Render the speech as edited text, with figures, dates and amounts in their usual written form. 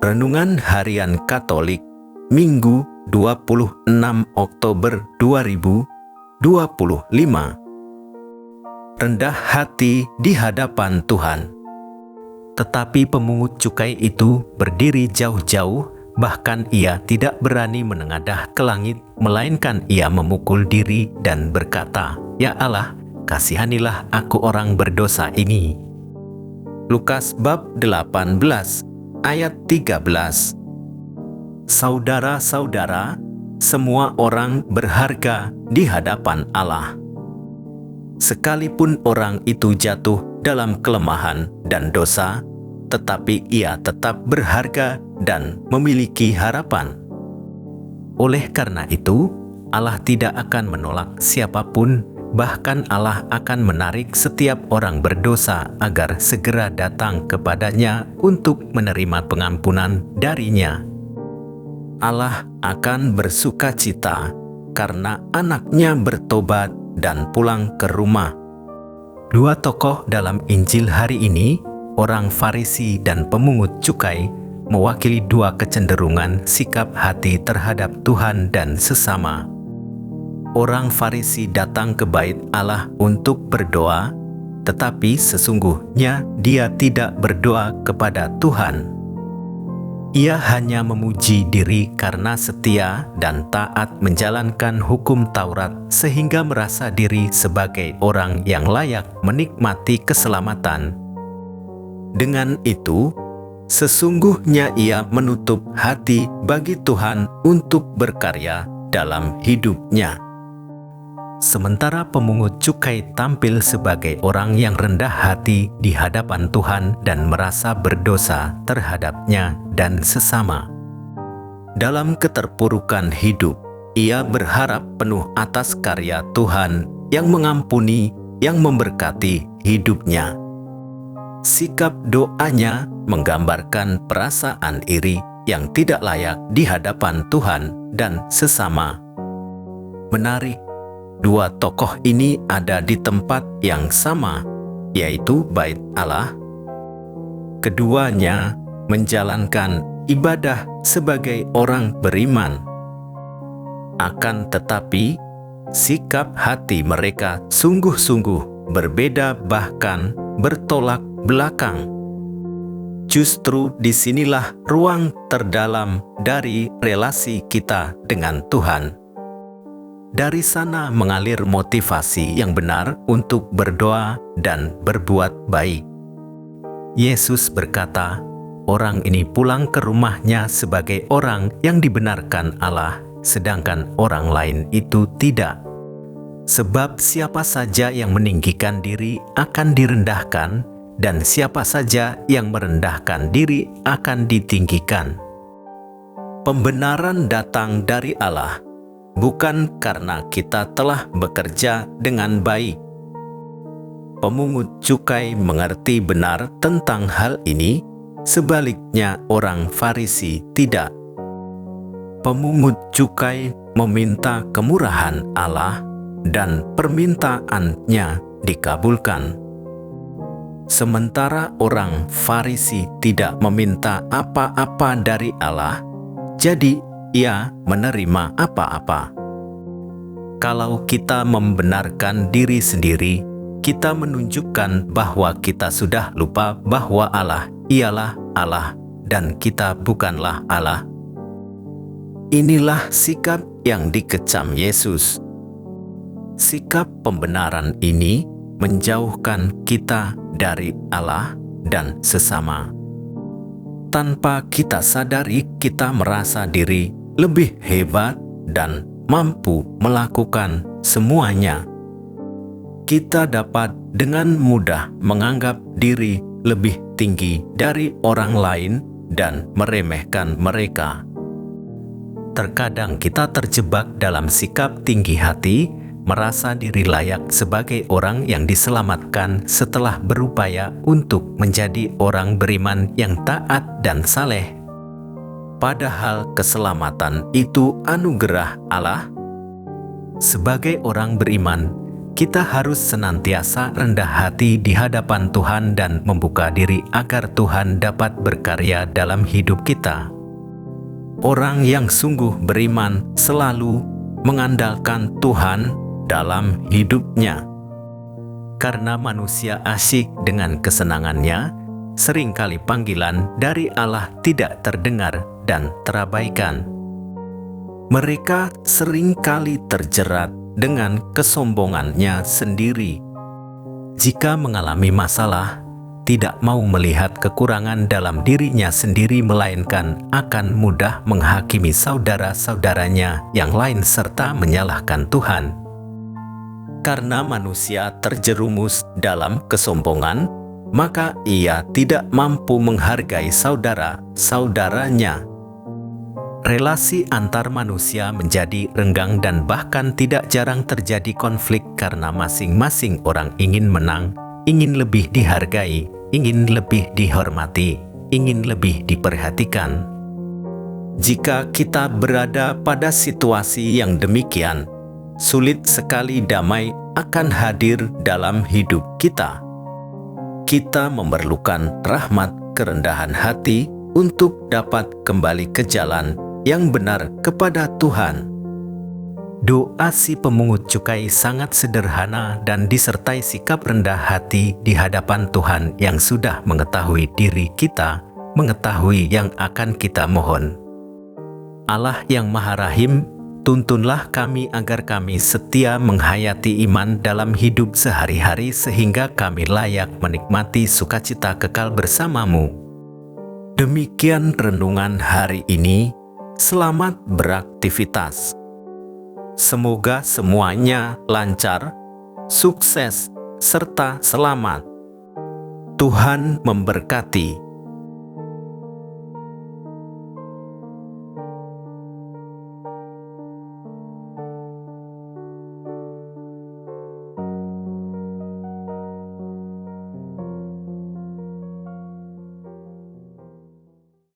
Renungan Harian Katolik, Minggu 26 Oktober 2025. Rendah hati di hadapan Tuhan. Tetapi pemungut cukai itu berdiri jauh-jauh, bahkan ia tidak berani menengadah ke langit, melainkan ia memukul diri dan berkata, "Ya Allah, kasihanilah aku orang berdosa ini." Lukas bab 18 ayat 13. Saudara-saudara, semua orang berharga di hadapan Allah. Sekalipun orang itu jatuh dalam kelemahan dan dosa, tetapi ia tetap berharga dan memiliki harapan. Oleh karena itu, Allah tidak akan menolak siapapun, bahkan Allah akan menarik setiap orang berdosa agar segera datang kepadanya untuk menerima pengampunan darinya. Allah akan bersukacita karena anaknya bertobat dan pulang ke rumah. Dua tokoh dalam Injil hari ini, orang Farisi dan pemungut cukai, mewakili dua kecenderungan sikap hati terhadap Tuhan dan sesama. Orang Farisi datang ke bait Allah untuk berdoa, tetapi sesungguhnya dia tidak berdoa kepada Tuhan. Ia hanya memuji diri karena setia dan taat menjalankan hukum Taurat, sehingga merasa diri sebagai orang yang layak menikmati keselamatan. Dengan itu, sesungguhnya ia menutup hati bagi Tuhan untuk berkarya dalam hidupnya. Sementara pemungut cukai tampil sebagai orang yang rendah hati di hadapan Tuhan dan merasa berdosa terhadapnya dan sesama. Dalam keterpurukan hidup, ia berharap penuh atas karya Tuhan yang mengampuni, yang memberkati hidupnya. Sikap doanya menggambarkan perasaan iri yang tidak layak di hadapan Tuhan dan sesama. Menarik, dua tokoh ini ada di tempat yang sama, yaitu bait Allah. Keduanya menjalankan ibadah sebagai orang beriman. Akan tetapi, sikap hati mereka sungguh-sungguh berbeda, bahkan bertolak belakang. Justru disinilah ruang terdalam dari relasi kita dengan Tuhan. Dari sana mengalir motivasi yang benar untuk berdoa dan berbuat baik. Yesus berkata, orang ini pulang ke rumahnya sebagai orang yang dibenarkan Allah, sedangkan orang lain itu tidak. Sebab siapa saja yang meninggikan diri akan direndahkan, dan siapa saja yang merendahkan diri akan ditinggikan. Pembenaran datang dari Allah, bukan karena kita telah bekerja dengan baik. Pemungut cukai mengerti benar tentang hal ini, sebaliknya orang Farisi tidak. Pemungut cukai meminta kemurahan Allah dan permintaannya dikabulkan. Sementara orang Farisi tidak meminta apa-apa dari Allah, jadi ia menerima apa-apa. Kalau kita membenarkan diri sendiri, kita menunjukkan bahwa kita sudah lupa bahwa Allah ialah Allah dan kita bukanlah Allah. Inilah sikap yang dikecam Yesus. Sikap pembenaran ini menjauhkan kita dari Allah dan sesama. Tanpa kita sadari, kita merasa diri lebih hebat dan mampu melakukan semuanya. Kita dapat dengan mudah menganggap diri lebih tinggi dari orang lain dan meremehkan mereka. Terkadang kita terjebak dalam sikap tinggi hati, merasa diri layak sebagai orang yang diselamatkan setelah berupaya untuk menjadi orang beriman yang taat dan saleh. Padahal keselamatan itu anugerah Allah. Sebagai orang beriman, kita harus senantiasa rendah hati di hadapan Tuhan dan membuka diri agar Tuhan dapat berkarya dalam hidup kita. Orang yang sungguh beriman selalu mengandalkan Tuhan dalam hidupnya. Karena manusia asyik dengan kesenangannya, seringkali panggilan dari Allah tidak terdengar dan terabaikan. Mereka seringkali terjerat dengan kesombongannya sendiri. Jika mengalami masalah, tidak mau melihat kekurangan dalam dirinya sendiri, melainkan akan mudah menghakimi saudara-saudaranya yang lain serta menyalahkan Tuhan. Karena manusia terjerumus dalam kesombongan, maka ia tidak mampu menghargai saudara-saudaranya. Relasi antar manusia menjadi renggang dan bahkan tidak jarang terjadi konflik karena masing-masing orang ingin menang, ingin lebih dihargai, ingin lebih dihormati, ingin lebih diperhatikan. Jika kita berada pada situasi yang demikian, sulit sekali damai akan hadir dalam hidup kita. Kita memerlukan rahmat kerendahan hati untuk dapat kembali ke jalan yang benar kepada Tuhan. Doa si pemungut cukai sangat sederhana dan disertai sikap rendah hati di hadapan Tuhan yang sudah mengetahui diri kita, mengetahui yang akan kita mohon. Allah yang Maha Rahim, tuntunlah kami agar kami setia menghayati iman dalam hidup sehari-hari sehingga kami layak menikmati sukacita kekal bersamamu. Demikian renungan hari ini. Selamat beraktivitas. Semoga semuanya lancar, sukses, serta selamat. Tuhan memberkati.